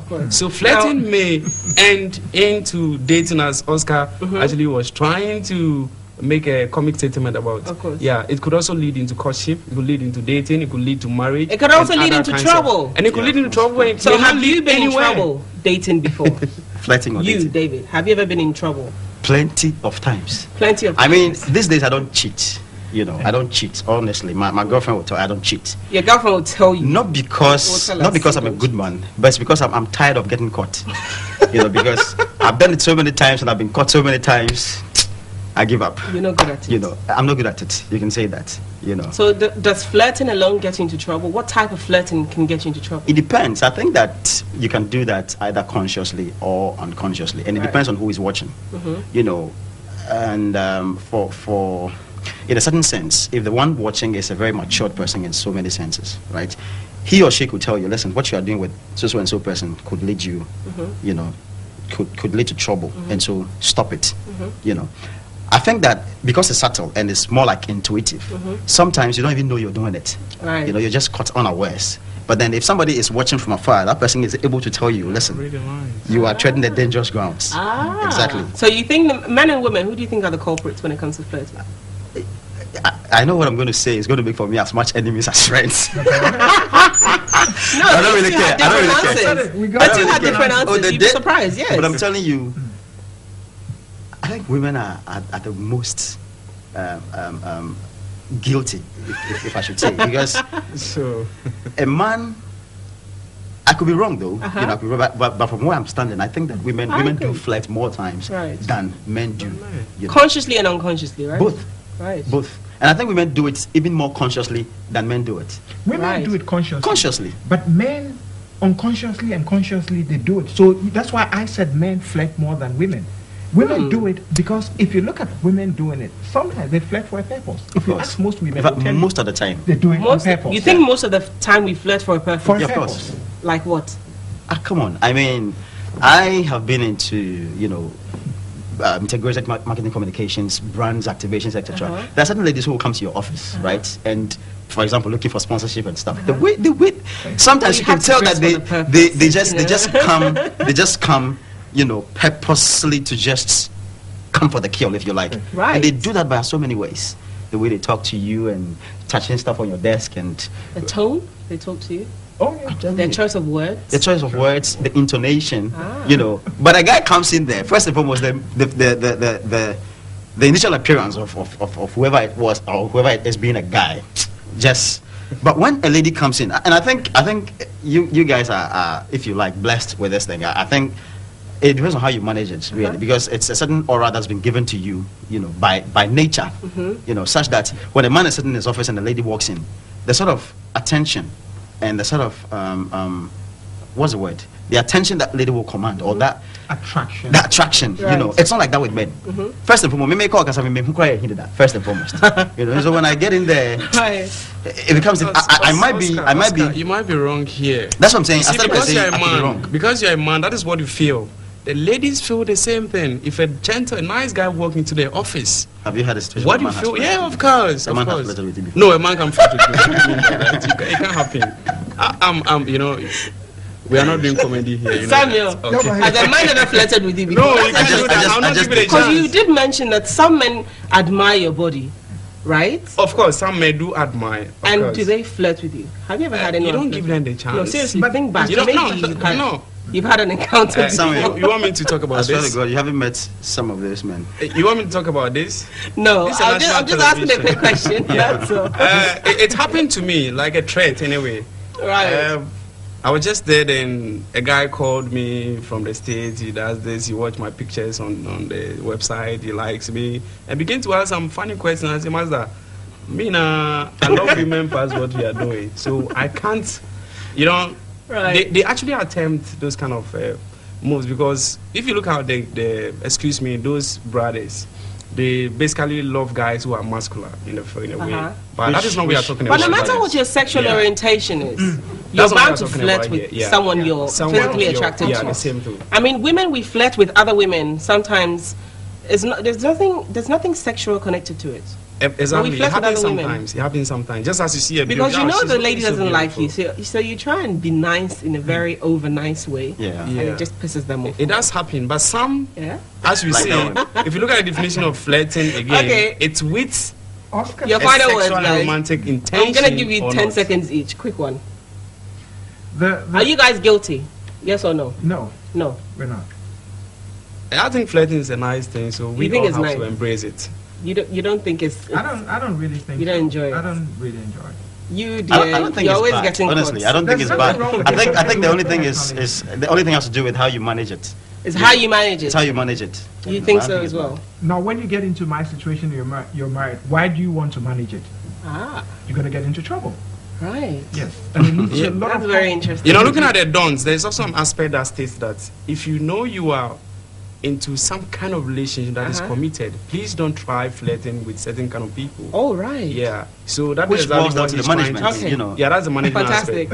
Of course. So flirting may end into dating, as Oscar actually was trying to make a comic statement about. Of course. Yeah, it could also lead into courtship. It could lead into dating. It could lead to marriage. It could also lead into trouble. And it could lead into trouble. So have you been in trouble dating before? Flirting or dating? You, David, have you ever been in trouble? Plenty of times. Plenty of times. I mean, these days I don't cheat. You know, I don't cheat. Honestly, my girlfriend will tell I don't cheat. Your girlfriend will tell you. Not because I'm a good man, but it's because I'm tired of getting caught. You know, because I've done it so many times and I've been caught so many times. I give up. You're not good at it. You know, I'm not good at it. You can say that. You know. So does flirting alone get you into trouble? What type of flirting can get you into trouble? It depends. I think that you can do that either consciously or unconsciously, and it depends on who is watching. You know, and for in a certain sense, if the one watching is a very matured person in so many senses, right? He or she could tell you, listen, what you are doing with so and so person could lead you, you know, could lead to trouble, and so stop it. You know. I think that because it's subtle and it's more like intuitive, sometimes you don't even know you're doing it. Right. You know, you're just caught unawares. But then if somebody is watching from afar, that person is able to tell you, listen, you are treading the dangerous grounds. Exactly. So you think the men and women, who do you think are the culprits when it comes to flirting? I know what I'm going to say is going to make for me as much enemies as friends. No, I don't really care. I don't really care. But you had different answers. You'd be surprised, yes. But I'm telling you, I think women are the most guilty, if I should say, because so a man, I could be wrong though, you know, but from where I'm standing, I think that women do flirt more times than men do. You know. Consciously and unconsciously, right? Both. Right. Both. And I think women do it even more consciously than men do it. Women do it consciously. Consciously. But men, unconsciously and consciously, they do it. So that's why I said men flirt more than women. Women do it because if you look at women doing it, sometimes they flirt for a purpose. If you ask most women, most of the time they do it on purpose. You think most of the time we flirt for a purpose? For a of purpose. course. Like what? Come on. I mean, I have been into, you know, integrated marketing communications, brands, activations, etc. There are certain ladies who will come to your office, right? And for example, looking for sponsorship and stuff. The way sometimes you can tell that they just come, you know, purposely to just come for the kill, if you like. Right. And they do that by so many ways. The way they talk to you and touching stuff on your desk and the tone they talk to you. Oh, yeah. Their choice of words. The choice of words, the intonation, you know. But a guy comes in there, first and foremost, the initial appearance of whoever it was or whoever it is being a guy, just. But when a lady comes in, and I think you guys are, if you like, blessed with this thing. I think it depends on how you manage it, really, because it's a certain aura that's been given to you, you know, by nature, you know, such that when a man is sitting in his office and a lady walks in, the sort of attention and the sort of what's the word? The attention that lady will command, or that attraction. That attraction, you know, it's not like that with men. First and foremost, me call because I mean, who cry hinted that. First and foremost, you know. So when I get in there, it becomes. I might be. You might be wrong here. That's what I'm saying. See, because you're a man, because you're a man, that is what you feel. The ladies feel the same thing. If a nice guy walk into their office, have you had a situation? What do you feel? Yeah, of course. A man has flirted with you before. No, a man can flirt with you. It can't happen. You know, we are not doing comedy here. You Samuel, has a man ever flirted with you before? No, you can't do that. I'll not give it a chance. Because you did mention that some men admire your body, right? Of course, some men do admire. And do they flirt with you? Have you ever had anyone? You don't give them the chance. No, seriously, but think back. You don't know. You've had an encounter. You want me to talk about this? I swear to God, you haven't met some of those men. You want me to talk about this? No, I'm just asking a quick question. That's all. It happened to me like a threat anyway. Right. I was just there, then a guy called me from the States. He does this. He watched my pictures on the website. He likes me and began to ask some funny questions. I said, Master, I love women past what we are doing. So I can't, you know. Right. They actually attempt those kind of moves, because if you look at those brothers, they basically love guys who are muscular in a way. But that is not what we are talking about. But no matter what your sexual orientation is, you're bound to flirt with someone you're physically attracted to. Yeah, the same thing. I mean, women, we flirt with other women. Sometimes there's nothing sexual connected to it. Exactly. It happens sometimes. It happens sometimes. Just as you see a video. Because you know the lady doesn't like you, so you try and be nice in a very over nice way. Yeah. And it just pisses them off. It does happen, but some, as we say, if you look at the definition of flirting again, it's with your final words, guys. Romantic intention. I'm gonna give you 10 seconds each. Quick one. Are you guys guilty? Yes or no? No. No. We're not. I think flirting is a nice thing, so we all have to embrace it. You don't think it's I don't really think you don't enjoy it. I don't really enjoy it. You do. I don't think You're it's always bad. getting Honestly, caught. I don't think it's bad. I think the only thing is the only thing has to do with how you manage it. It's how you manage it. It's how you manage it. You think so as well? Now, when you get into my situation, you're married. Why do you want to manage it? You're gonna get into trouble. Right. Yes. And it needs a lot That's very interesting. You know, looking at the dons, there's also an aspect that states that if you know you are into some kind of relationship that is committed, please don't try flirting with certain kind of people. Oh, right. Yeah. So that which is exactly boils down to the management. Okay. You know. Yeah, that's the management Fantastic. aspect.